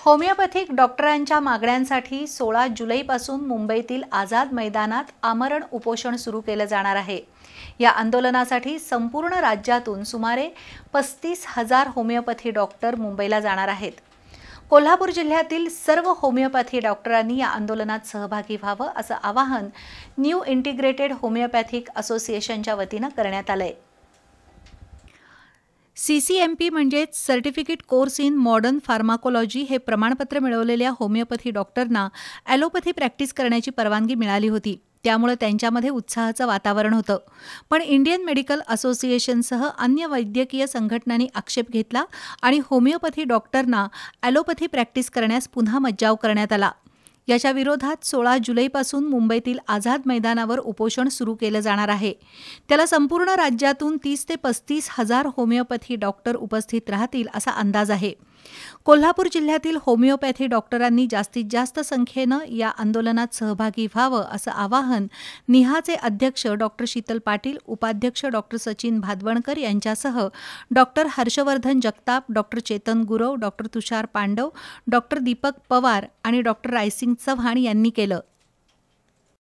Homeopathic डॉक्टरांच्या मागण्यांसाठी 16 जुलैपासून मुंबईतील आझाद मैदानात आमरण उपोषण सुरू केलं जाणार आहे। या आंदोलनासाठी संपूर्ण राज्यातून सुमारे 35,000 होमिओपॅथी डॉक्टर मुंबईला जाणार आहेत। कोल्हापूर जिल्ह्यातील सर्व होमिओपॅथी डॉक्टरांनी या आंदोलनात सहभागी व्हावं असं आवाहन न्यू इंटिग्रेटेड होमिओपॅथिक असोसिएशनच्या वतीनं करण्यात आलंय। CCMP म्हणजेच certificate course in modern pharmacology हे प्रमाणपत्र मिळवलेल्या होमिओपॅथी डॉक्टरना ॲलोपॅथी प्रॅक्टिस करण्याची परवानगी मिळाली होती। त्यामुळे त्यांच्यामध्ये उत्साहाचं वातावरण होतं। पण इंडियन मेडिकल असोसिएशनसह अन्य वैद्यकीय संघटनांनी आक्षेप घेतला आणि होमिओपॅथी डॉक्टरना ॲलोपॅथी प्रॅक्टिस करण्यास पुन्हा मज्जाव करण्यात आला। याच्या विरोधात 16 जुलैपासून मुंबईतील आझाद मैदानावर उपोषण सुरू केलं जाणार आहे। त्याला संपूर्ण राज्यातून 30 ते 35,000 होमिओपॅथी डॉक्टर उपस्थित राहतील असा अंदाज आहे। कोल्हापूर जिल्ह्यातील होमिओपॅथी डॉक्टरांनी जास्तीत जास्त संख्येनं या आंदोलनात सहभागी व्हावं असं आवाहन निहाचे अध्यक्ष डॉक्टर शीतल पाटील, उपाध्यक्ष डॉक्टर सचिन भादवणकर यांच्यासह doctor Harshvardhan Jagtap, doctor Chetan Gurav, doctor Tushar Pandav, doctor Deepak Pawar आणि डॉक्टर रायसिंग चव्हाण यांनी केलं।